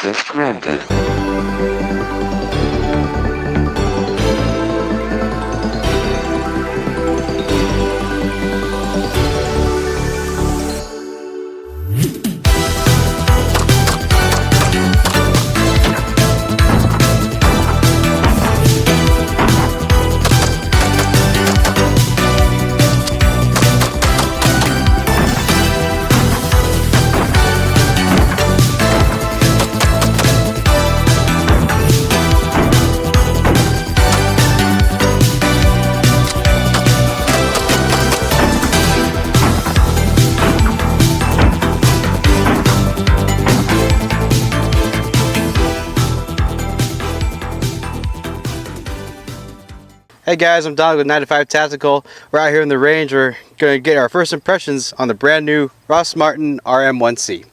Access granted. Hey guys, I'm Don with 95 Tactical. We're out here in the range. We're going to get our first impressions on the brand new Rost Martin RM1C.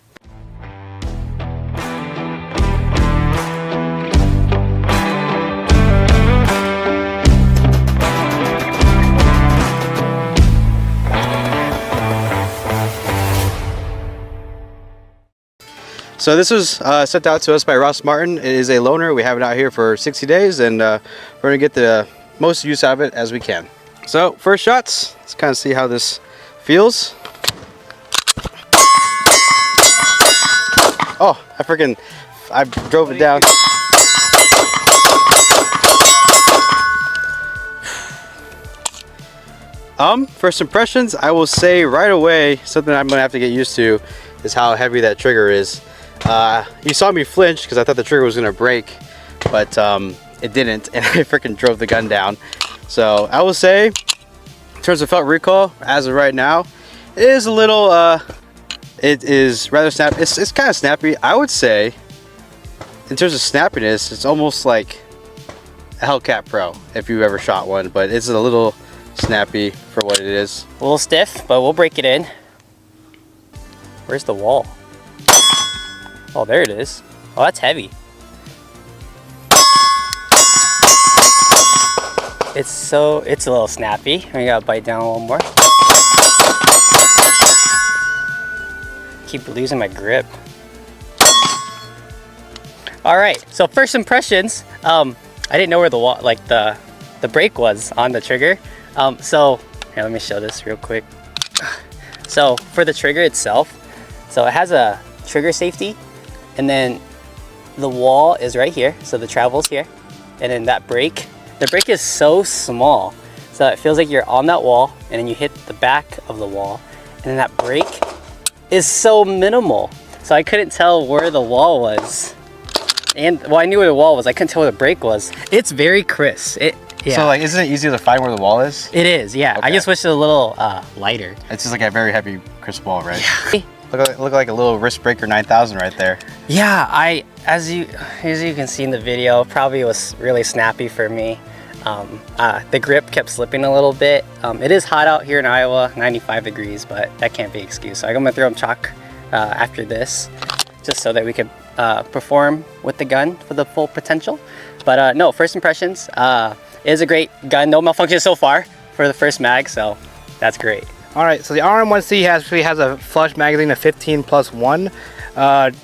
So this was sent out to us by Rost Martin. It is a loaner. We have it out here for 60 days and we're going to get the most use out of it as we can. So first shots, let's kind of see how this feels. Oh, I drove it down. First impressions, I will say right away, something I'm gonna have to get used to is how heavy that trigger is. You saw me flinch because I thought the trigger was gonna break, but it didn't, and I freaking drove the gun down. So I will say, in terms of felt recoil, as of right now, it is a little, it is rather snappy. It's kind of snappy. I would say, in terms of snappiness, it's almost like a Hellcat Pro, if you've ever shot one, but it's a little snappy for what it is. A little stiff, but we'll break it in. Where's the wall? Oh, there it is. Oh, that's heavy. It's a little snappy. We gotta bite down a little more. Keep losing my grip. All right, so first impressions. I didn't know where the wall, like the brake was on the trigger. So here, let me show this real quick. So for the trigger itself, so it has a trigger safety, and then the wall is right here. So the travel's here, and then that brake. The brake is so small, so it feels like you're on that wall, and then you hit the back of the wall, and then that brake is so minimal. So I couldn't tell where the wall was. And, well, I knew where the wall was. I couldn't tell where the brake was. It's very crisp. Yeah. So like, isn't it easy to find where the wall is? It is, yeah. Okay. I just wish it was a little lighter. It's just like a very heavy, crisp wall, right? Yeah. Look like a little wrist breaker 9000 right there. Yeah, as you can see in the video, probably was really snappy for me. The grip kept slipping a little bit. It is hot out here in Iowa, 95 degrees, but that can't be an excuse. So I'm gonna throw them chalk after this, just so that we could perform with the gun for the full potential. But no, first impressions, it is a great gun. No malfunctions so far for the first mag, so that's great. All right, so the RM1C actually has a flush magazine of 15+1.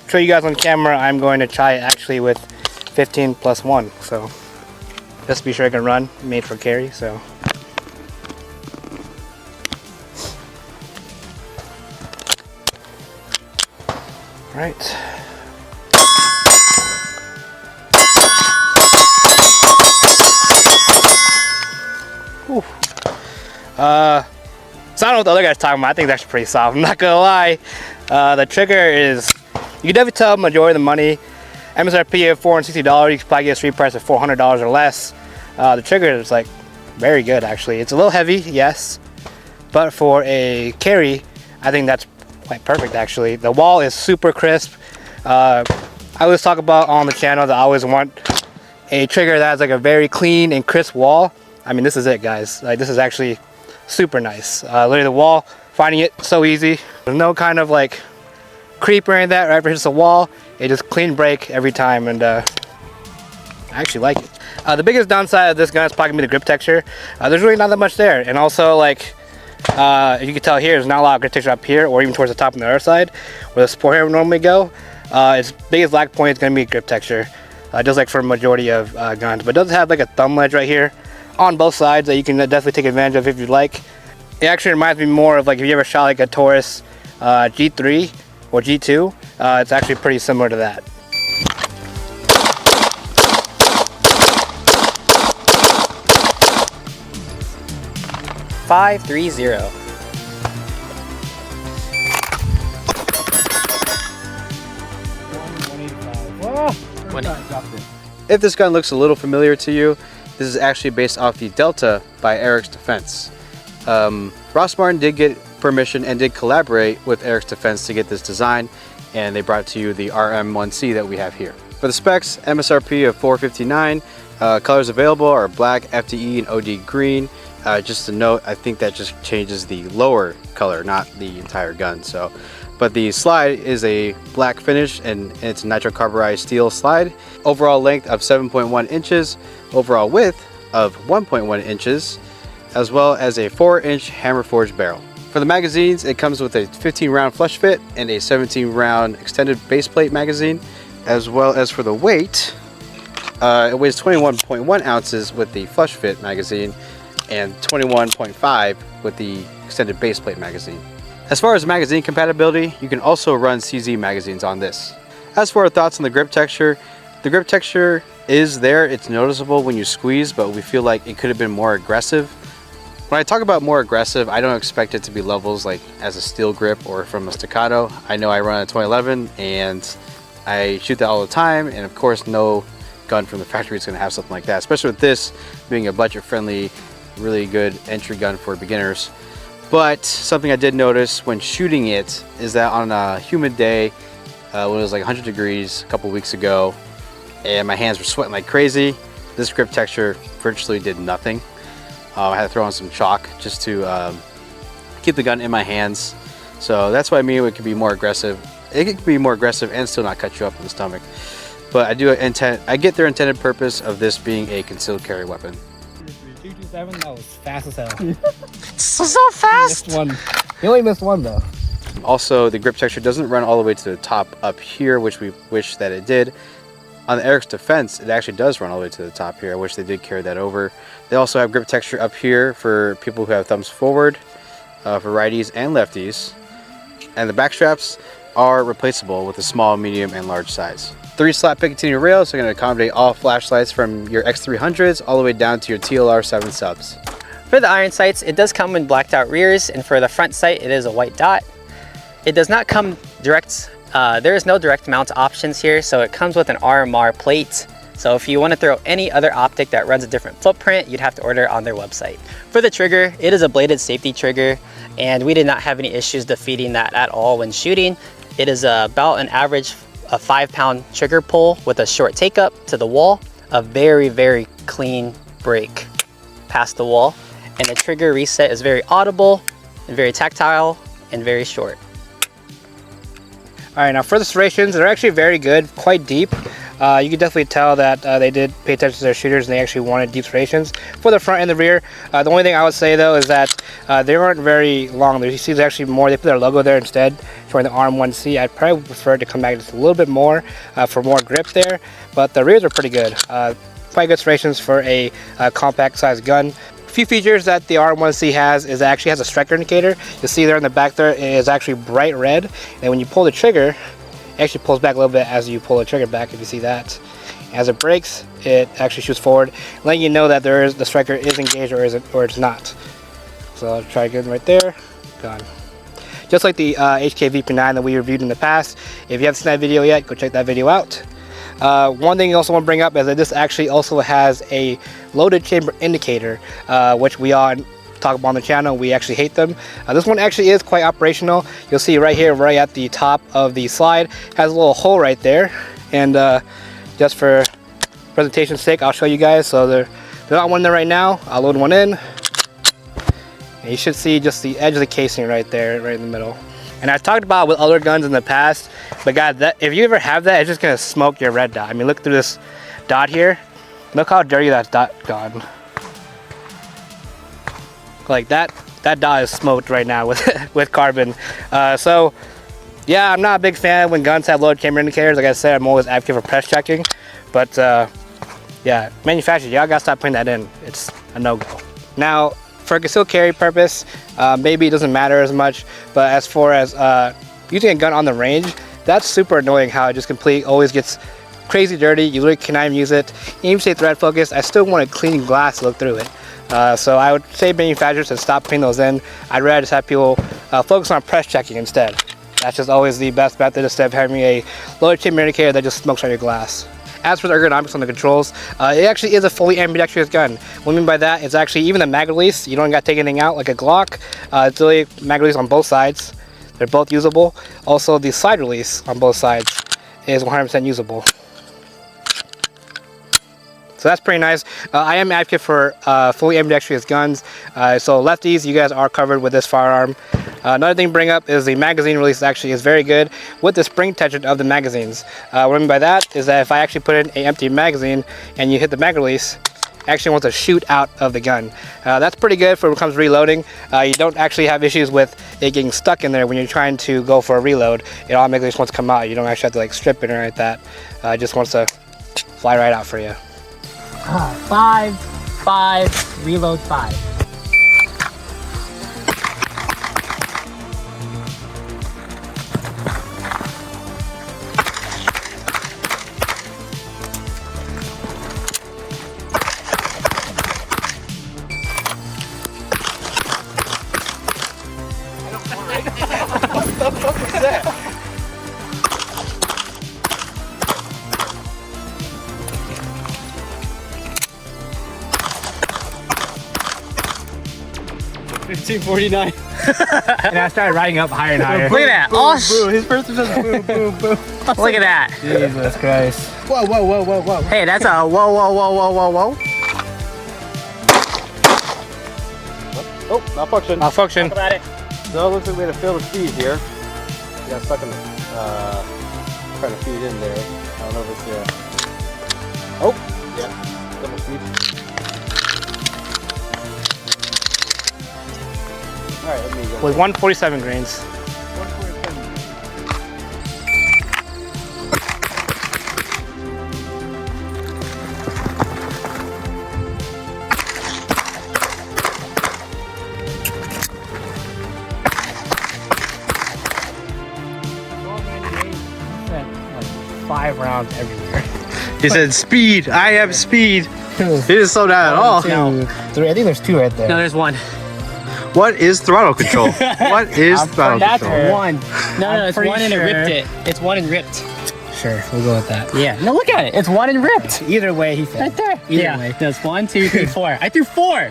Show you guys on camera, I'm going to try it actually with 15+1. So just be sure it can run, made for carry. So all right. Whew. So I don't know what the other guy's talking about. I think that's pretty soft. I'm not gonna lie. The trigger is, you can definitely tell majority of the money. MSRP of $460. You can probably get a street price of $400 or less. The trigger is like very good actually. It's a little heavy, yes, but for a carry, I think that's quite perfect actually. The wall is super crisp. I always talk about on the channel that I always want a trigger that has like a very clean and crisp wall. I mean, this is it, guys. Like, this is actually super nice. Literally the wall, finding it so easy. There's no kind of like creep or anything like that. Right, it's just a wall. It just clean break every time, and I actually like it. The biggest downside of this gun is probably gonna be the grip texture. There's really not that much there, and also like you can tell here, there's not a lot of grip texture up here or even towards the top on the other side where the support hammer would normally go. Its biggest lack point is going to be grip texture, just like for a majority of guns. But it does have like a thumb ledge right here on both sides that you can definitely take advantage of if you'd like. It actually reminds me more of like if you ever shot like a Taurus G3 or G2, it's actually pretty similar to that. .530. If this gun looks a little familiar to you, this is actually based off the Delta by Eric's Defense. Rost Martin did get permission and did collaborate with Eric's Defense to get this design, and they brought to you the RM1C that we have here. For the specs, MSRP of $459. Colors available are black, FTE, and OD green. Just a note, I think that just changes the lower color, not the entire gun. But the slide is a black finish and it's a nitrocarburized steel slide. Overall length of 7.1 inches, overall width of 1.1 inches, as well as a 4-inch hammer forged barrel. For the magazines, it comes with a 15-round flush fit and a 17-round extended base plate magazine. As well as for the weight, it weighs 21.1 ounces with the flush fit magazine and 21.5 with the extended base plate magazine. As far as magazine compatibility, you can also run CZ magazines on this. As for our thoughts on the grip texture is there, it's noticeable when you squeeze, but we feel like it could have been more aggressive. When I talk about more aggressive, I don't expect it to be levels like as a steel grip or from a staccato. I know I run a 2011 and I shoot that all the time, and of course no gun from the factory is going to have something like that, especially with this being a budget friendly, really good entry gun for beginners. But something I did notice when shooting it is that on a humid day, when it was like 100 degrees a couple weeks ago, and my hands were sweating like crazy, this grip texture virtually did nothing. I had to throw on some chalk just to keep the gun in my hands. So that's why I mean it could be more aggressive. It could be more aggressive and still not cut you up in the stomach. But I get their intended purpose of this being a concealed carry weapon. 227, that was fast as hell. So fast! Missed one. You only missed one though. Also, the grip texture doesn't run all the way to the top up here, which we wish that it did. On the Eric's Defense, it actually does run all the way to the top here. I wish they did carry that over. They also have grip texture up here for people who have thumbs forward, for righties and lefties. And the back straps are replaceable with a small, medium, and large size. 3-slot Picatinny rails are going to accommodate all flashlights from your X300s all the way down to your TLR7 subs. For the iron sights, it does come in blacked out rears, and for the front sight, it is a white dot. It does not come direct, there is no direct mount options here, so it comes with an RMR plate. So if you want to throw any other optic that runs a different footprint, you'd have to order it on their website. For the trigger, it is a bladed safety trigger, and we did not have any issues defeating that at all when shooting. It is about an average a 5-pound trigger pull with a short take up to the wall, a very, very clean break past the wall, and the trigger reset is very audible and very tactile and very short. All right, now for the serrations, they're actually very good, quite deep. You can definitely tell that they did pay attention to their shooters and they actually wanted deep serrations for the front and the rear. The only thing I would say though is that they aren't very long. You see there's actually more, they put their logo there instead, showing the RM1C. I'd probably prefer to come back just a little bit more for more grip there, but the rears are pretty good. Quite good serrations for a compact sized gun. A few features that the RM1C has is it actually has a striker indicator. You'll see there in the back there, it is actually bright red, and when you pull the trigger, it actually pulls back a little bit as you pull the trigger back, if you see that. As it brakes, it actually shoots forward, letting you know that the striker is engaged or it's not. So I'll try again right there, gone. Just like the HK VP9 that we reviewed in the past. If you haven't seen that video yet, go check that video out. One thing you also want to bring up is that this actually also has a loaded chamber indicator, which we all talk about on the channel. We actually hate them. This one actually is quite operational. You'll see right here, right at the top of the slide, has a little hole right there. And just for presentation's sake, I'll show you guys. So there's not one there right now. I'll load one in. And you should see just the edge of the casing right there, right in the middle. And I've talked about with other guns in the past, but guys, if you ever have that, it's just gonna smoke your red dot. I mean, look through this dot here. Look how dirty that dot gone. Like that dot is smoked right now with with carbon. So Yeah, I'm not a big fan when guns have loaded camera indicators. Like I said, I'm always advocate for press checking. But yeah, manufacturers, y'all gotta stop putting that in. It's a no-go. Now, for a concealed carry purpose, maybe it doesn't matter as much. But as far as using a gun on the range, that's super annoying how it just always gets crazy dirty. You literally cannot even use it. Even if you say thread focused, I still want a clean glass to look through it. So I would say manufacturers should stop putting those in. I'd rather just have people focus on press checking instead. That's just always the best method instead of having a loaded chamber indicator that just smokes on your glass. As for the ergonomics on the controls, it actually is a fully ambidextrous gun. What I mean by that is actually even the mag release, you don't got to take anything out like a Glock. It's really mag release on both sides. They're both usable. Also, the side release on both sides is 100% usable. So that's pretty nice. I am an advocate for fully ambidextrous guns. So lefties, you guys are covered with this firearm. Another thing to bring up is the magazine release actually is very good with the spring tension of the magazines. What I mean by that is that if I actually put in an empty magazine and you hit the mag release, it actually wants to shoot out of the gun. That's pretty good for when it comes to reloading. You don't actually have issues with it getting stuck in there when you're trying to go for a reload. It automatically just wants to come out. You don't actually have to like strip it or anything like that. It just wants to fly right out for you. 5, 5, reload 5. What the fuck was that? $15.49. And I started riding up higher and higher. Look at that. Boom, Oh, boom. His person says boom, boom, boom. look at that. Jesus Christ. Whoa, whoa, whoa, whoa, whoa. Hey, that's a whoa, whoa, whoa, whoa, whoa, whoa. Oh, malfunction. Malfunction. Talk about it. So it looks like we had to fail to feed here. We got stuck in the, trying to feed in there. I don't know if it's, oh, yeah, double feed. All right, let me go. With 147 grains. Five rounds everywhere. He said speed. I have speed. He didn't slow down at all. 1, 2, 3. I think there's 2 right there. No, there's 1. What is throttle control? What is throttle That's control? 1. No, it's pretty 1 and it sure. ripped it. It's 1 and ripped. Sure, we'll go with that. Yeah. No, look at it. It's 1 and ripped. Either way, he failed. Right there. Either way. That's 1, 2, 3, 4. I threw 4.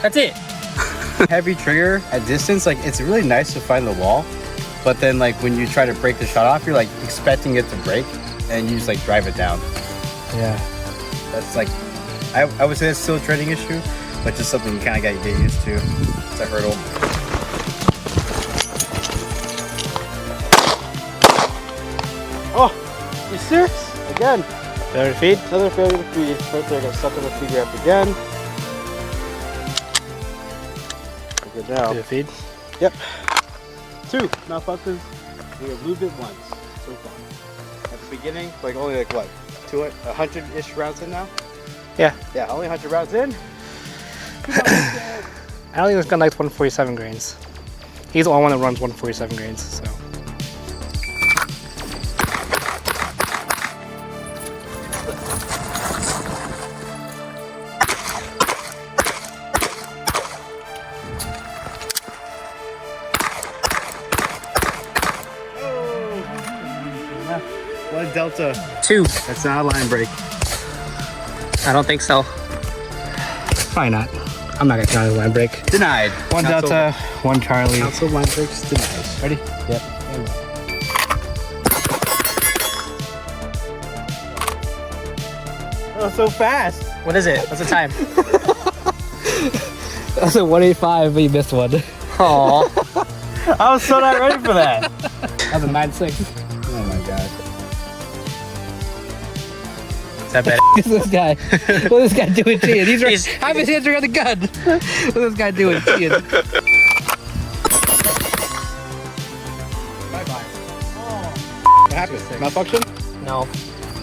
That's it. Heavy trigger at distance, like it's really nice to find the wall, but then like when you try to break the shot off, you're like expecting it to break, and you just like drive it down. Yeah. That's like, I would say that's still a training issue, but just something you kind of got to get used to. It's a hurdle. Oh, you serious? Again. Failure to feed? Another failure to feed. Right there, got stuck on the feed wrap again. We're good now. Failure to feed? Yep. 2 malfunctions. We have lubed it once so far. At the beginning, like only like what, 100-ish rounds in now? Yeah. Yeah, only 100 rounds in. I don't think this gun likes 147 grains. He's the only one that runs 147 grains, so. One delta. 2. That's not a line break. I don't think so. Probably not. I'm not gonna count the line break. Denied. 1 Council- Delta, 1 Charlie. Council line breaks denied. Ready? Yep. Oh, so fast. What is it? What's the time? That's a 185, but you missed one. Aw. I was so not ready for that. That was a 9.6. Oh my god. Is that better? What's this guy? What's this guy doing cheating? He's- Have his hands around the gun. What's this guy doing cheating? Bye-bye. Malfunction? No,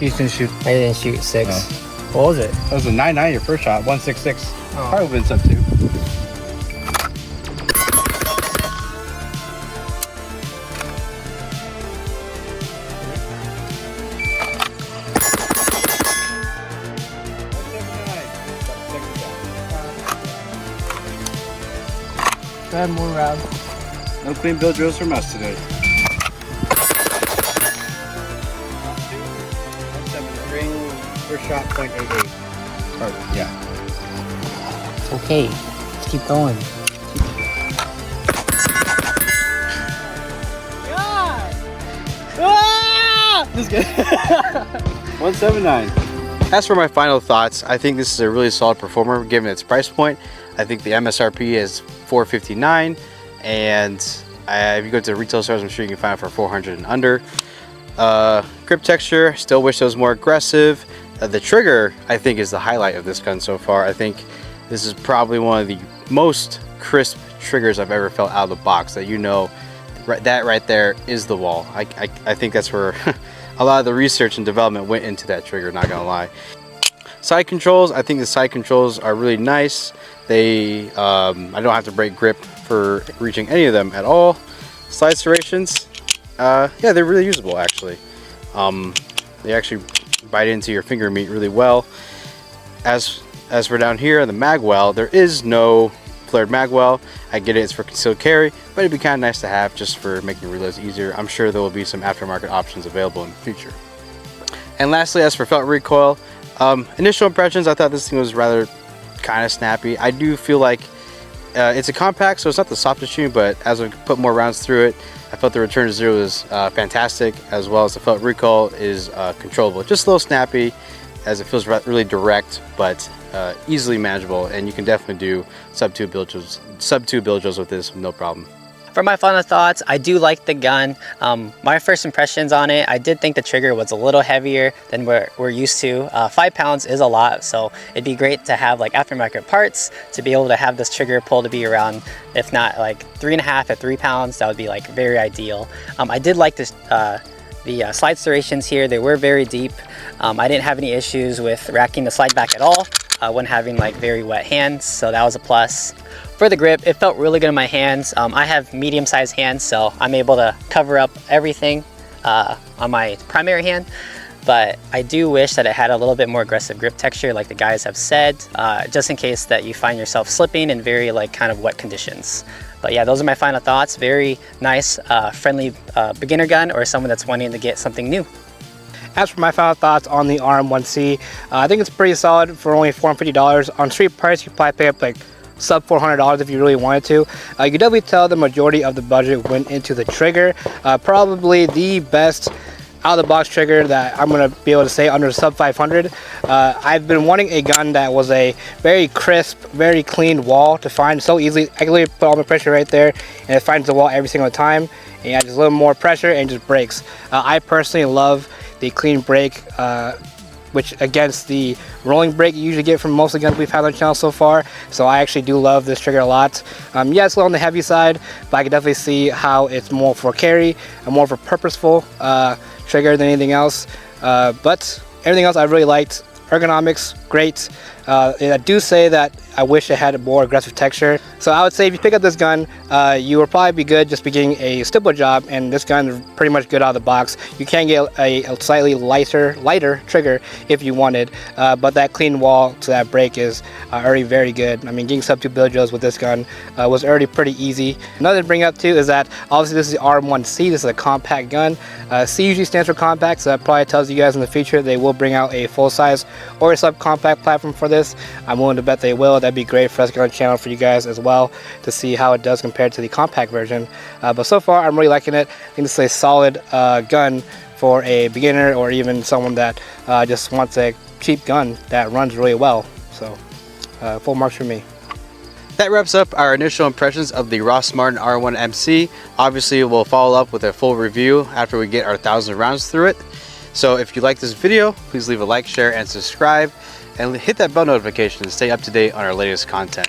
You didn't shoot. I didn't shoot 6. No. What was it? That was a 9.9 your first shot, 1.66. Oh. Probably been sub 2. Go ahead, more round. No clean bill drills from us today. 173. First shot, 0.88. Perfect, yeah. It's okay. Just keep going. This is good. 179. As for my final thoughts, I think this is a really solid performer given its price point. I think the MSRP is $459, and if you go to the retail stores, I'm sure you can find it for $400 and under. Grip texture, still wish it was more aggressive. The trigger, I think, is the highlight of this gun so far. I think this is probably one of the most crisp triggers I've ever felt out of the box. That that right there is the wall. I think that's where a lot of the research and development went into that trigger, not gonna lie. Side controls, I think the side controls are really nice. I don't have to break grip for reaching any of them at all. Slide serrations, yeah, they're really usable actually. They actually bite into your finger meat really well. As for down here on the mag well, there is no flared mag well. I get it, it's for concealed carry, but it'd be kind of nice to have just for making reloads easier. I'm sure there will be some aftermarket options available in the future. And lastly, as for felt recoil, initial impressions, I thought this thing was rather kind of snappy. I do feel like it's a compact, so it's not the softest shooting, but as I put more rounds through it, I felt the return to zero was fantastic, as well as the felt recoil is controllable. Just a little snappy, as it feels really direct, but easily manageable, and you can definitely do sub 2 bill drills with this, no problem. For my final thoughts, I do like the gun. My first impressions on it, I did think the trigger was a little heavier than we're used to. 5 pounds is a lot, so it'd be great to have like aftermarket parts to be able to have this trigger pull to be around, if not like 3.5 to 3 pounds. That would be like very ideal. I did like this. The slide serrations here, they were very deep. I didn't have any issues with racking the slide back at all when having like very wet hands, so that was a plus. For the grip, it felt really good in my hands. I have medium-sized hands, so I'm able to cover up everything on my primary hand, but I do wish that it had a little bit more aggressive grip texture like the guys have said, just in case that you find yourself slipping in very like kind of wet conditions. But yeah, those are my final thoughts. Very nice, friendly beginner gun or someone that's wanting to get something new. As for my final thoughts on the RM1C, I think it's pretty solid for only $450. On street price, you probably pay up like sub $400 if you really wanted to. You can definitely tell the majority of the budget went into the trigger. Probably the best out-of-the-box trigger that I'm going to be able to say under sub 500. I've been wanting a gun that was a very crisp, very clean wall to find so easily. I can literally put all my pressure right there and it finds the wall every single time, and just a little more pressure and just breaks. I personally love the clean break, which against the rolling break you usually get from most of the guns we've had on the channel so far. So I actually do love this trigger a lot. Yeah, it's a little on the heavy side, but I can definitely see how it's more for carry and more of a purposeful trigger than anything else. But everything else I really liked. Ergonomics, great. And I do say that I wish it had a more aggressive texture. So I would say if you pick up this gun, you will probably be good just beginning a stipple job, and this gun is pretty much good out of the box. You can get a slightly lighter trigger if you wanted, but that clean wall to that break is already very good. I mean, getting sub 2 bill drills with this gun was already pretty easy. Another thing to bring up too is that obviously this is the RM1C, this is a compact gun. C usually stands for compact, so that probably tells you guys in the future they will bring out a full-size or a subcompact platform for this. I'm willing to bet they will. That'd be great for us to get on the channel for you guys as well to see how it does compared to the compact version. But so far I'm really liking it. I think this is a solid gun for a beginner or even someone that just wants a cheap gun that runs really well. So full marks for me. That wraps up our initial impressions of the Rost Martin RM1C. Obviously we'll follow up with a full review after we get our 1,000 rounds through it. So if you like this video, please leave a like, share, and subscribe, and hit that bell notification to stay up to date on our latest content.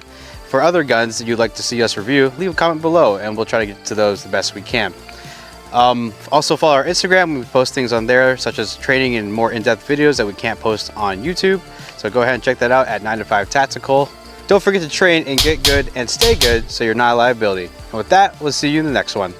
For other guns that you'd like to see us review, leave a comment below and we'll try to get to those the best we can. Also follow our Instagram. We post things on there such as training and more in-depth videos that we can't post on YouTube. So go ahead and check that out at 9to5 Tactical. Don't forget to train and get good and stay good so you're not a liability. And with that, we'll see you in the next one.